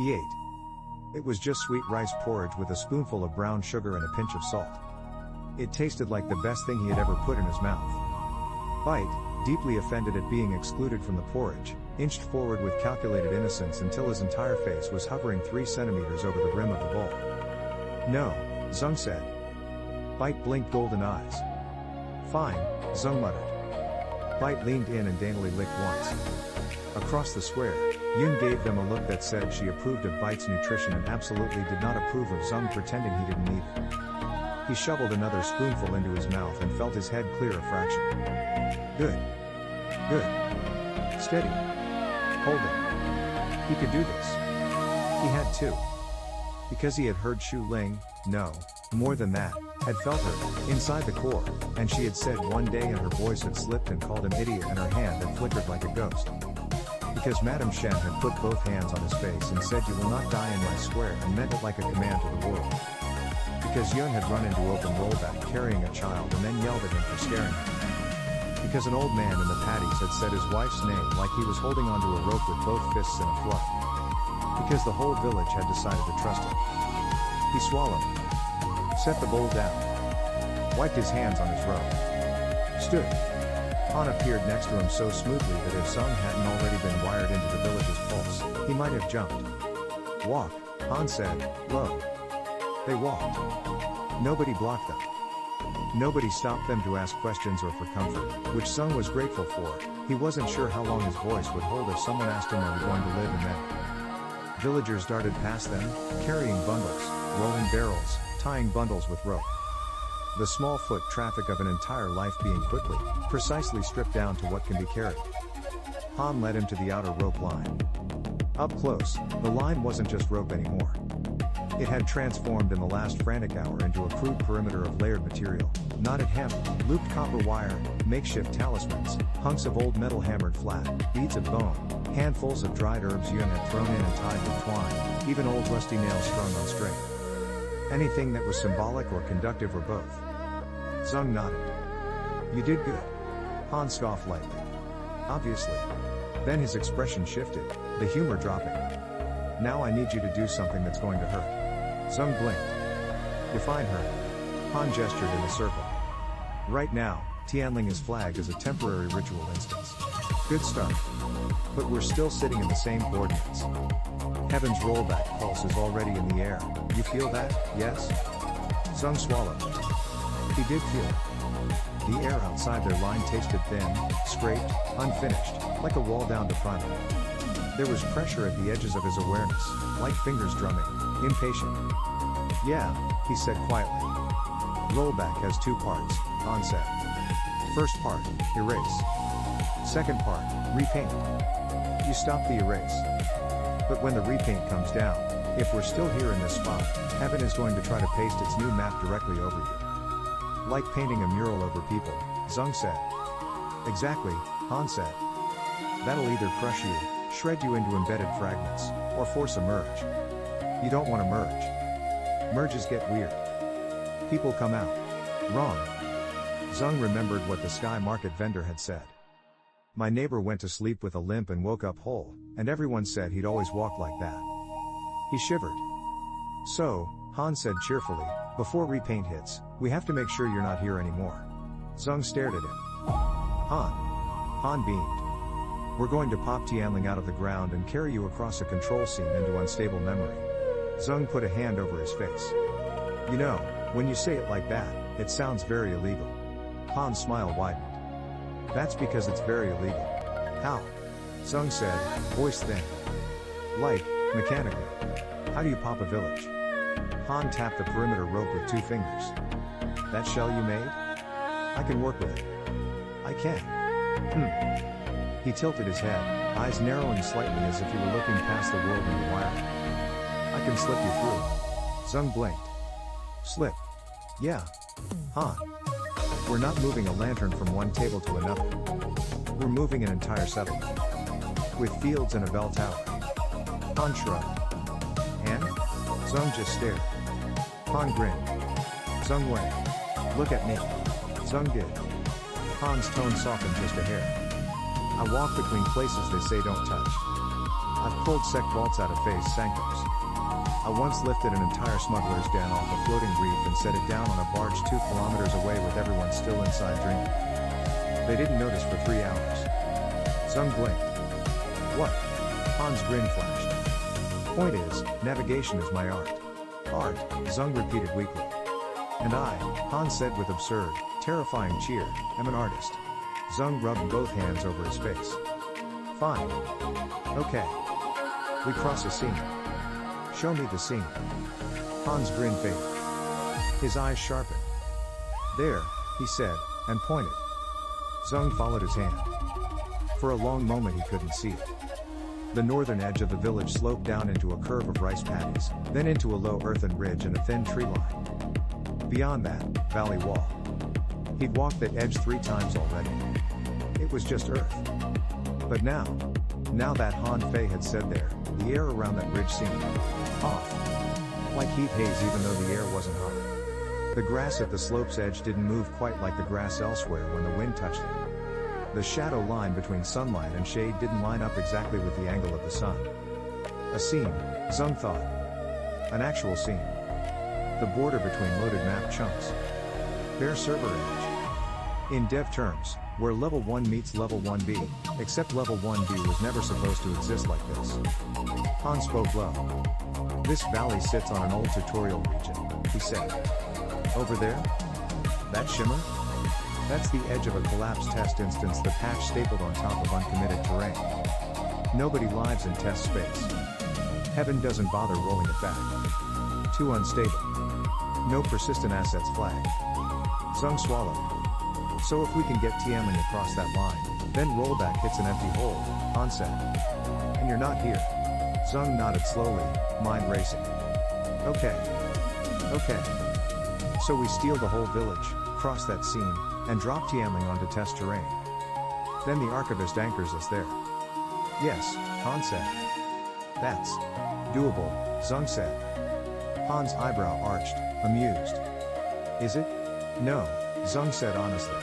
He ate. It was just sweet rice porridge with a spoonful of brown sugar and a pinch of salt. It tasted like the best thing he had ever put in his mouth. Bite, deeply offended at being excluded from the porridge, inched forward with calculated innocence until his entire face was hovering 3 centimeters over the rim of the bowl. No, Zeng said. Bite blinked golden eyes. Fine, Zeng muttered. Bite leaned in and daintily licked once. Across the square, Yun gave them a look that said she approved of Bite's nutrition and absolutely did not approve of Zeng pretending he didn't either. He shoveled another spoonful into his mouth and felt his head clear a fraction. Good. Good. Steady. Hold it. He could do this. He had to. Because he had heard Shu Ling, no, more than that, had felt her, inside the core, and she had said one day and her voice had slipped and called him idiot and her hand had flickered like a ghost. Because Madame Shen had put both hands on his face and said you will not die in my square and meant it like a command to the world. Because Yun had run into open rollback carrying a child and then yelled at him for scaring him. Because an old man in the paddies had said his wife's name like he was holding onto a rope with both fists in a flood. Because the whole village had decided to trust him. He swallowed. Set the bowl down. Wiped his hands on his robe. Stood. Han appeared next to him so smoothly that if Zeng hadn't already been wired into the village's pulse, he might have jumped. Walk, Han said, low. They walked. Nobody blocked them. Nobody stopped them to ask questions or for comfort, which Zeng was grateful for. He wasn't sure how long his voice would hold if someone asked him are we going to live in there. Villagers darted past them, carrying bundles, rolling barrels, tying bundles with rope. The small foot traffic of an entire life being quickly, precisely stripped down to what can be carried. Han led him to the outer rope line. Up close, the line wasn't just rope anymore. It had transformed in the last frantic hour into a crude perimeter of layered material, knotted hemp, looped copper wire, makeshift talismans, hunks of old metal hammered flat, beads of bone, handfuls of dried herbs Yun had thrown in and tied with twine, even old rusty nails strung on string. Anything that was symbolic or conductive or both. Zeng nodded. You did good. Han scoffed lightly. Obviously. Then his expression shifted, the humor dropping. Now I need you to do something that's going to hurt. Zeng blinked. Define hurt. Han gestured in a circle. Right now, Tianling is flagged as a temporary ritual instance. Good start. But we're still sitting in the same coordinates. Heaven's rollback pulse is already in the air. You feel that, yes? Zeng swallowed. He did feel it. The air outside their line tasted thin, scraped, unfinished, like a wall down to primal. There was pressure at the edges of his awareness, like fingers drumming, impatient. Yeah, he said quietly. Rollback has 2 parts, Han said. First part, erase. Second part, repaint. You stop the erase. But when the repaint comes down, if we're still here in this spot, Heaven is going to try to paste its new map directly over you. Like painting a mural over people, Zeng said. Exactly, Han said. That'll either crush you, shred you into embedded fragments, or force a merge. You don't want to merge. Merges get weird. People come out. Wrong. Zeng remembered what the Sky Market vendor had said. My neighbor went to sleep with a limp and woke up whole, and everyone said he'd always walked like that. He shivered. So, Han said cheerfully, before repaint hits, we have to make sure you're not here anymore. Zeng stared at him. Han beamed. We're going to pop Tianling out of the ground and carry you across a control scene into unstable memory. Zeng put a hand over his face. You know, when you say it like that, it sounds very illegal. Han's smile widened. That's because it's very illegal. How? Zeng said, voice thin. Like, mechanically. How do you pop a village? Han tapped the perimeter rope with 2 fingers. That shell you made? I can work with it. I can. He tilted his head, eyes narrowing slightly as if he were looking past the world in the wire. I can slip you through. Zeng blinked. Slip. Yeah. Han. We're not moving a lantern from one table to another. We're moving an entire settlement. With fields and a bell tower. Han shrugged. And? Zeng just stared. Han grinned. Zeng Wei. Look at me. Zeng did. Han's tone softened just a hair. I walk between places they say don't touch. I've pulled sect vaults out of phase sanctums. I once lifted an entire smuggler's den off a floating reef and set it down on a barge 2 kilometers away with everyone still inside drinking. They didn't notice for 3 hours. Zeng blinked. What? Han's grin flashed. Point is, navigation is my art. Art, Zeng repeated weakly. And I, Han said with absurd, terrifying cheer, am an artist. Zeng rubbed both hands over his face. Fine. Okay. We cross a scene. Show me the scene. Han's grin faded. His eyes sharpened. There, he said, and pointed. Zeng followed his hand. For a long moment he couldn't see it. The northern edge of the village sloped down into a curve of rice paddies, then into a low earthen ridge and a thin tree line. Beyond that, valley wall. He'd walked that edge 3 times already. It was just earth. But now that Han Fei had said there, the air around that ridge seemed off. Like heat haze even though the air wasn't hot. The grass at the slope's edge didn't move quite like the grass elsewhere when the wind touched it. The shadow line between sunlight and shade didn't line up exactly with the angle of the sun. A seam, Zeng thought. An actual seam. The border between loaded map chunks. Bare server edge. In dev terms, where level 1 meets level 1b, except level 1b was never supposed to exist like this. Han spoke low. This valley sits on an old tutorial region, he said. Over there? That shimmer? That's the edge of a collapsed test instance the patch stapled on top of uncommitted terrain. Nobody lives in test space. Heaven doesn't bother rolling it back. Too unstable. No persistent assets flagged. Zeng swallowed. So if we can get Tianling across that line, then rollback hits an empty hole, Han said. And you're not here. Zeng nodded slowly, mind racing. Okay. So we steal the whole village, cross that seam, and drop Tianling onto test terrain. Then the archivist anchors us there. Yes, Han said. That's doable, Zeng said. Han's eyebrow arched, amused. Is it? No, Zeng said honestly.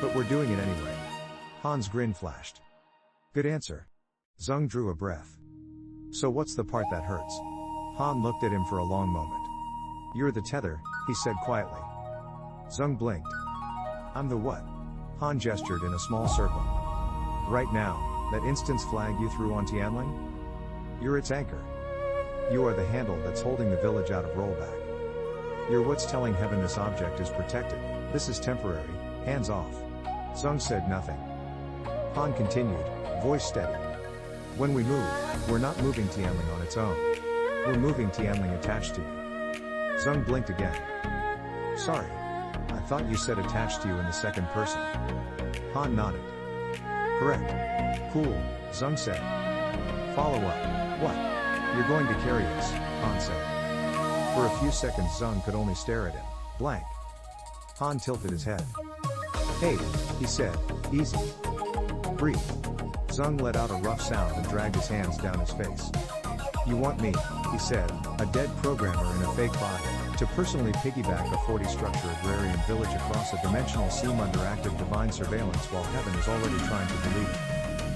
But we're doing it anyway. Han's grin flashed. Good answer. Zeng drew a breath. So what's the part that hurts? Han looked at him for a long moment. You're the tether, he said quietly. Zeng blinked. I'm the what? Han gestured in a small circle. Right now, that instance flag you threw on Tianling? You're its anchor. You are the handle that's holding the village out of rollback. You're what's telling Heaven this object is protected, this is temporary, hands off. Zeng said nothing. Han continued, voice steady. When we move, we're not moving Tianling on its own. We're moving Tianling attached to you. Zeng blinked again. Sorry. I thought you said attached to you in the second person. Han nodded. Correct. Cool, Zeng said. Follow up. What? You're going to carry us, Han said. For a few seconds Zeng could only stare at him, blank. Han tilted his head. Hey, he said, easy. Breathe. Zeng let out a rough sound and dragged his hands down his face. You want me, he said, a dead programmer in a fake body, to personally piggyback a 40-structure agrarian village across a dimensional seam under active divine surveillance while Heaven is already trying to delete it.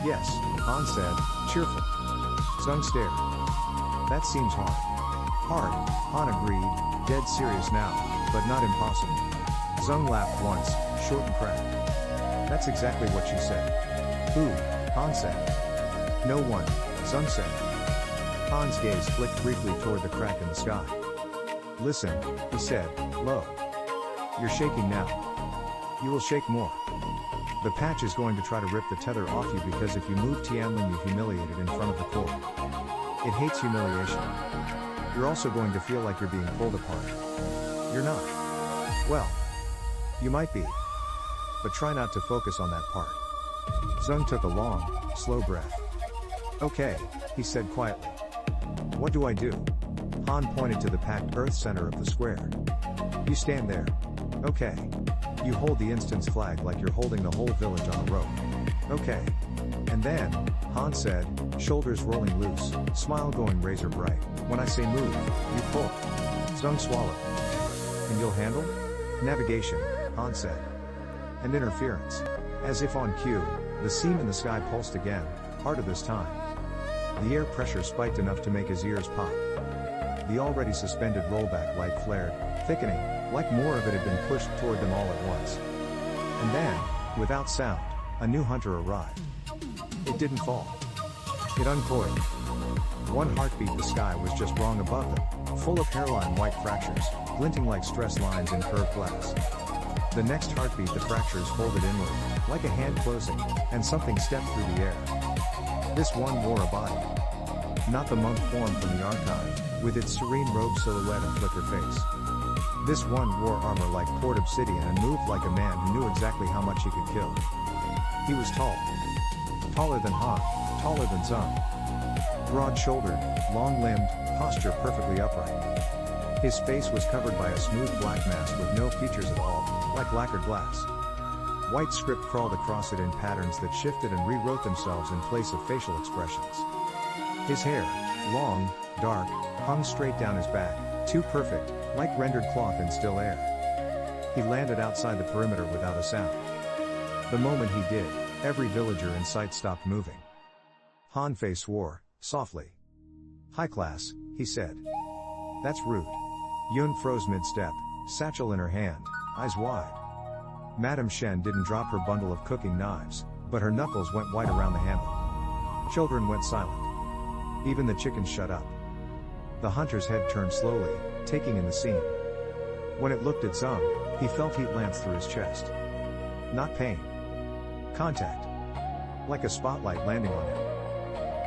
Yes, Han said, cheerful. Zeng stared. That seems hard. Hard, Han agreed, dead serious now, but not impossible. Zeng laughed once, short and cracked. That's exactly what she said. Who? Han said. No one, Zeng said. Han's gaze flicked briefly toward the crack in the sky. Listen, he said, low. You're shaking now. You will shake more. The patch is going to try to rip the tether off you because if you move Tianling you humiliate it in front of the court. It hates humiliation. You're also going to feel like you're being pulled apart. You're not. Well, you might be. But try not to focus on that part. Zeng took a long, slow breath. Okay, he said quietly. What do I do? Han pointed to the packed earth center of the square. You stand there. Okay. You hold the instance flag like you're holding the whole village on a rope. Okay. And then, Han said, shoulders rolling loose, smile going razor bright, when I say move, you pull. Zeng swallowed. And you'll handle? Navigation, Han said. And interference. As if on cue, the seam in the sky pulsed again, harder this time. The air pressure spiked enough to make his ears pop. The already suspended rollback light flared, thickening, like more of it had been pushed toward them all at once. And then, without sound, a new hunter arrived. It didn't fall. It uncoiled. One heartbeat, the sky was just wrong above them, full of hairline white fractures, glinting like stress lines in curved glass. The next heartbeat, the fractures folded inward, like a hand closing, and something stepped through the air. This one wore a body. Not the monk form from the archive, with its serene robe silhouette and flicker face. This one wore armor like poured obsidian and moved like a man who knew exactly how much he could kill. He was tall. Taller than Han, taller than Zeng. Broad-shouldered, long-limbed, posture perfectly upright. His face was covered by a smooth black mask with no features at all, like lacquered glass. White script crawled across it in patterns that shifted and rewrote themselves in place of facial expressions. His hair, long, dark, hung straight down his back, too perfect, like rendered cloth in still air. He landed outside the perimeter without a sound. The moment he did, every villager in sight stopped moving. Han Fei swore, softly. "High class," he said. "That's rude." Yun froze mid-step, satchel in her hand, eyes wide. Madame Shen didn't drop her bundle of cooking knives, but her knuckles went white around the handle. Children went silent. Even the chickens shut up. The hunter's head turned slowly, taking in the scene. When it looked at Zeng, he felt heat lance through his chest. Not pain. Contact. Like a spotlight landing on him.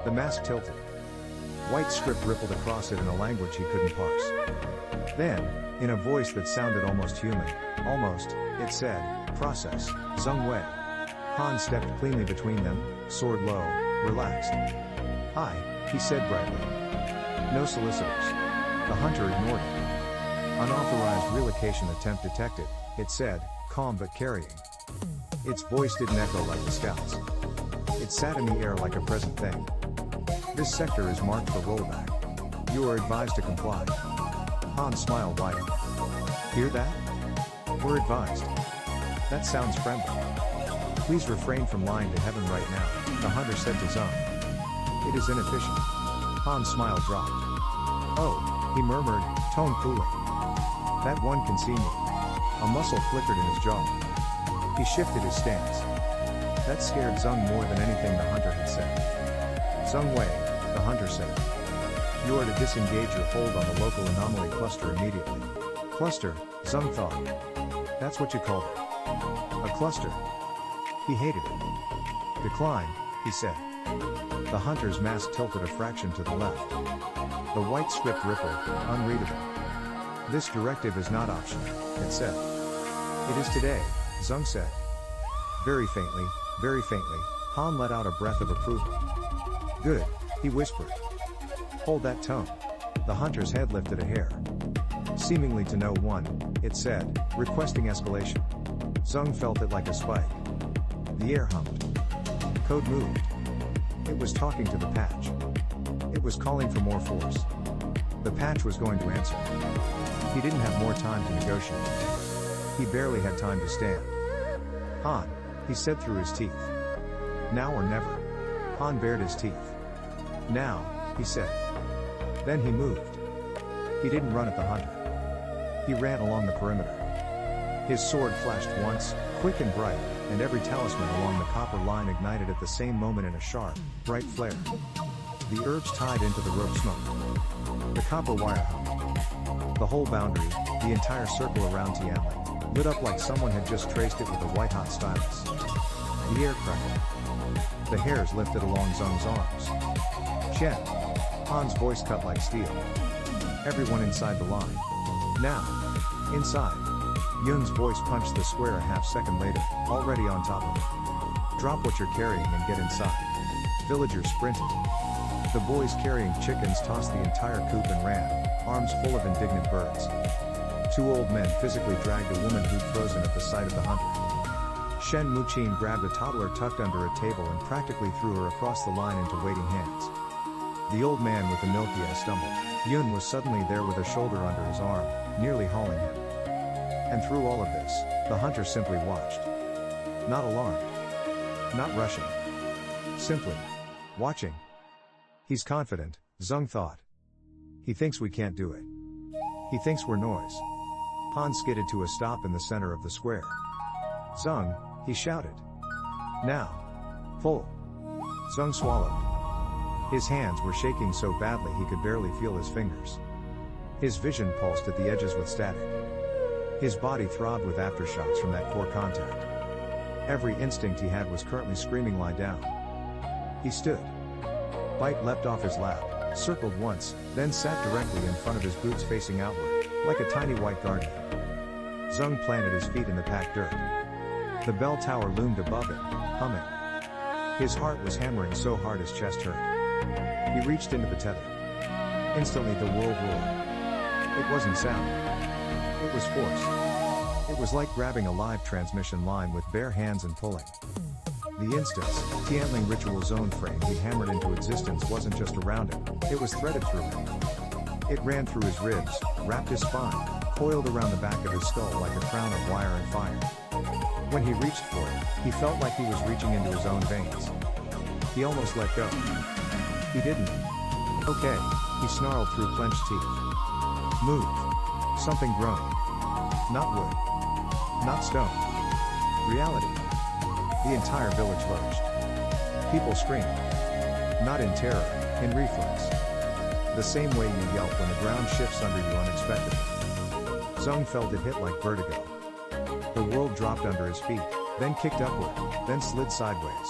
The mask tilted. White script rippled across it in a language he couldn't parse. Then, in a voice that sounded almost human, it said, "Process, Zeng Wei." Han stepped cleanly between them, sword low, relaxed. "Hi," he said brightly. "No solicitors." The hunter ignored it. "Unauthorized relocation attempt detected," it said, calm but carrying. Its voice didn't echo like the scout's. It sat in the air like a present thing. "This sector is marked for rollback. You are advised to comply." Han smiled widely. "Hear that? We're advised. That sounds friendly. Please refrain from lying to Heaven right now," the hunter said to Zeng. "It is inefficient." Han's smile dropped. "Oh," he murmured, tone cooling. "That one can see me." A muscle flickered in his jaw. He shifted his stance. That scared Zeng more than anything the hunter had said. "Zeng Wei," the hunter said. "You are to disengage your hold on the local anomaly cluster immediately." Cluster, Zeng thought. That's what you called it. A cluster. He hated it. "Decline," he said. The hunter's mask tilted a fraction to the left. The white script rippled, unreadable. "This directive is not optional," it said. "It is today," Zeng said. Very faintly, Han let out a breath of approval. "Good," he whispered. "Hold that tone." The hunter's head lifted a hair. Seemingly to no one, it said, requesting escalation. Zeng felt it like a spike. The air hummed. Code moved. It was talking to the patch. It was calling for more force. The patch was going to answer. He didn't have more time to negotiate. He barely had time to stand. "Han," he said through his teeth. "Now or never." Han bared his teeth. "Now," he said. Then he moved. He didn't run at the hunter. He ran along the perimeter. His sword flashed once, quick and bright, and every talisman along the copper line ignited at the same moment in a sharp, bright flare. The herbs tied into the rope smoked. The copper wire hung. The whole boundary, the entire circle around Tianling, lit up like someone had just traced it with a white-hot stylus. The air crackled. The hairs lifted along Zeng's arms. "Shen." Han's voice cut like steel. "Everyone inside the line. Now." "Inside." Yun's voice punched the square a half-second later, already on top of it. "Drop what you're carrying and get inside." Villagers sprinted. The boys carrying chickens tossed the entire coop and ran, arms full of indignant birds. Two old men physically dragged a woman who'd frozen at the sight of the hunter. Shen Muqin grabbed a toddler tucked under a table and practically threw her across the line into waiting hands. The old man with the milky eye stumbled. Yun was suddenly there with a shoulder under his arm, nearly hauling him. And through all of this, the hunter simply watched. Not alarmed. Not rushing. Simply watching. He's confident, Zeng thought. He thinks we can't do it. He thinks we're noise. Han skidded to a stop in the center of the square. Zeng, he shouted. Now. Pull. Zeng swallowed. His hands were shaking so badly he could barely feel his fingers. His vision pulsed at the edges with static. His body throbbed with aftershocks from that core contact. Every instinct he had was currently screaming lie down. He stood. Bite leapt off his lap, circled once, then sat directly in front of his boots facing outward, like a tiny white guardian. Zeng planted his feet in the packed dirt. The bell tower loomed above him, humming. His heart was hammering so hard his chest hurt. He reached into the tether. Instantly the world roared. It wasn't sound. It was force. It was like grabbing a live transmission line with bare hands and pulling. The instance, Tianling ritual zone frame he hammered into existence wasn't just around him, it was threaded through him. It ran through his ribs, wrapped his spine, coiled around the back of his skull like a crown of wire and fire. When he reached for it, he felt like he was reaching into his own veins. He almost let go. He didn't. Okay, he snarled through clenched teeth. Move. Something groaned. Not wood. Not stone. Reality. The entire village lurched. People screamed. Not in terror, in reflex. The same way you yelp when the ground shifts under you unexpectedly. Zeng felt it hit like vertigo. The world dropped under his feet, then kicked upward, then slid sideways.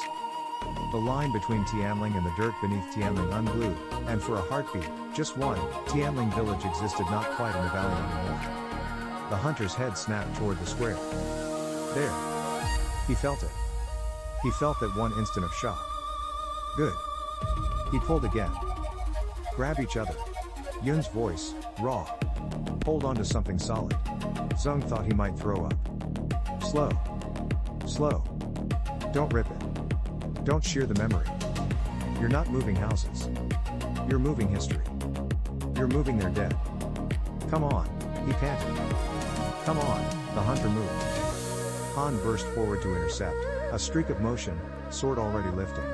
The line between Tianling and the dirt beneath Tianling unglued, and for a heartbeat, just one, Tianling village existed not quite in the valley anymore. The hunter's head snapped toward the square. There. He felt it. He felt that one instant of shock. Good. He pulled again. Grab each other. Yun's voice, raw. Hold on to something solid. Zeng thought he might throw up. Slow. Slow. Don't rip it. Don't shear the memory. You're not moving houses. You're moving history. You're moving their dead. Come on, he panted. Come on, the hunter moved. Han burst forward to intercept, a streak of motion, sword already lifting.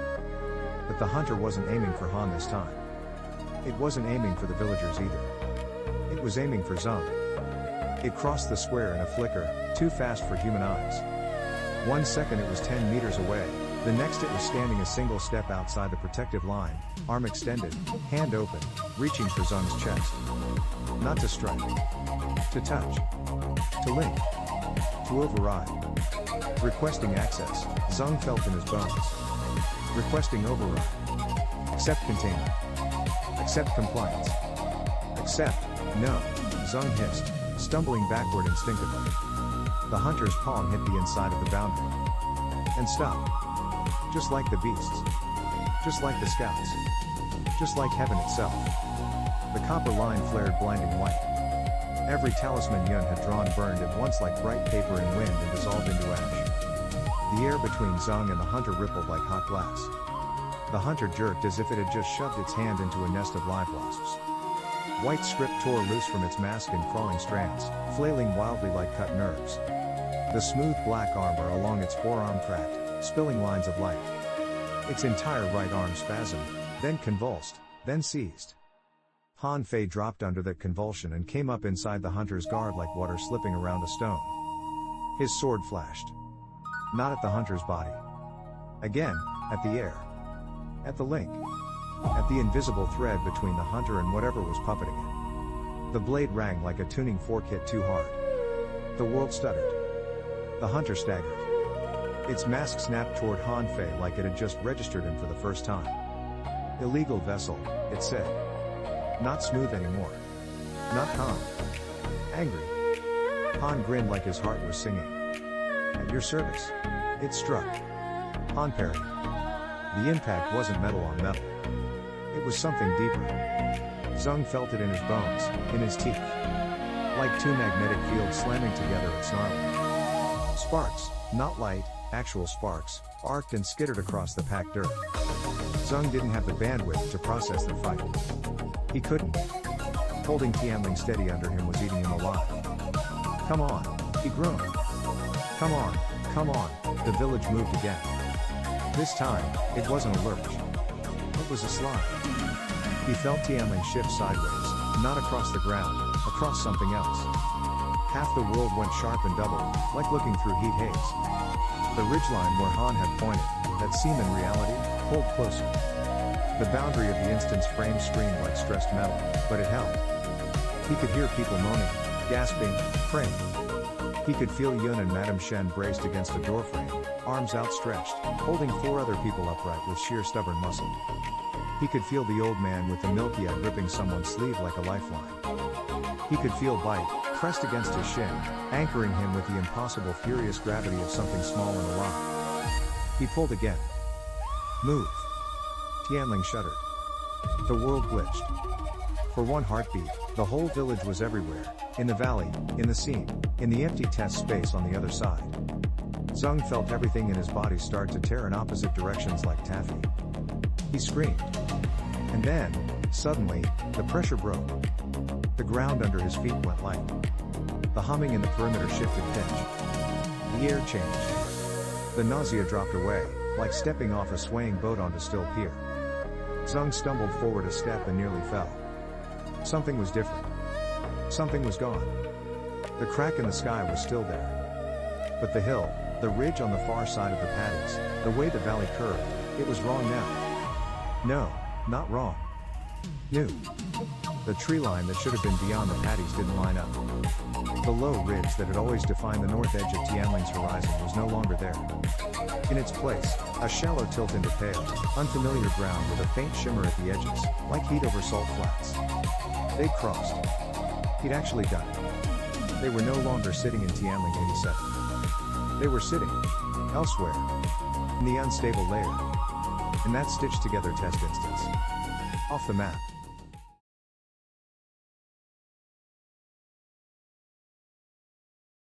But the hunter wasn't aiming for Han this time. It wasn't aiming for the villagers either. It was aiming for Zeng. It crossed the square in a flicker, too fast for human eyes. 1 second it was 10 meters away, the next it was standing a single step outside the protective line, arm extended, hand open, reaching for Zeng's chest. Not to strike. To touch. To link. To override. Requesting access, Zeng felt in his bones. Requesting override. Accept containment. Accept compliance. Accept, no, Zeng hissed, stumbling backward instinctively. The hunter's palm hit the inside of the boundary. And stopped. Just like the beasts. Just like the scouts. Just like heaven itself. The copper line flared blinding white. Every talisman Yun had drawn burned at once like bright paper in wind and dissolved into ash. The air between Zeng and the hunter rippled like hot glass. The hunter jerked as if it had just shoved its hand into a nest of live wasps. White script tore loose from its mask in crawling strands, flailing wildly like cut nerves. The smooth black armor along its forearm cracked, spilling lines of light. Its entire right arm spasmed, then convulsed, then seized. Han Fei dropped under that convulsion and came up inside the hunter's guard like water slipping around a stone. His sword flashed. Not at the hunter's body. Again, at the air. At the link. At the invisible thread between the hunter and whatever was puppeting it. The blade rang like a tuning fork hit too hard. The world stuttered. The hunter staggered. Its mask snapped toward Han Fei like it had just registered him for the first time. Illegal vessel, it said. Not smooth anymore. Not calm. Angry. Han grinned like his heart was singing. At your service. It struck. Han parried. The impact wasn't metal on metal. It was something deeper. Zeng felt it in his bones, in his teeth. Like two magnetic fields slamming together and snarling. Sparks, not light, actual sparks, arced and skittered across the packed dirt. Zeng didn't have the bandwidth to process the fight. He couldn't. Holding Tianling steady under him was eating him alive. Come on, he groaned. Come on, come on, the village moved again. This time, it wasn't a lurch. It was a slide. He felt Tianling shift sideways, not across the ground, across something else. Half the world went sharp and double, like looking through heat haze. The ridgeline where Han had pointed, that seemed in reality, pulled closer. The boundary of the instant's frame screamed like stressed metal, but it held. He could hear people moaning, gasping, praying. He could feel Yun and Madame Shen braced against a doorframe, arms outstretched, holding 4 other people upright with sheer stubborn muscle. He could feel the old man with the milky eye gripping someone's sleeve like a lifeline. He could feel Bite, pressed against his shin, anchoring him with the impossible furious gravity of something small and alive. He pulled again. Move. Tianling shuddered. The world glitched. For one heartbeat, the whole village was everywhere, in the valley, in the seam, in the empty test space on the other side. Zeng felt everything in his body start to tear in opposite directions like taffy. He screamed. And then, suddenly, the pressure broke. The ground under his feet went light. The humming in the perimeter shifted pitch. The air changed. The nausea dropped away, like stepping off a swaying boat onto still pier. Zeng stumbled forward a step and nearly fell. Something was different. Something was gone. The crack in the sky was still there. But the hill, the ridge on the far side of the paddies, the way the valley curved, it was wrong now. No, not wrong. New. The tree line that should have been beyond the paddies didn't line up. The low ridge that had always defined the north edge of Tianling's horizon was no longer there. In its place, a shallow tilt into pale, unfamiliar ground with a faint shimmer at the edges, like heat over salt flats. They'd crossed. He'd actually done it. They were no longer sitting in Tianling 87. They were sitting elsewhere, in the unstable layer, in that stitched together test instance. Off the map.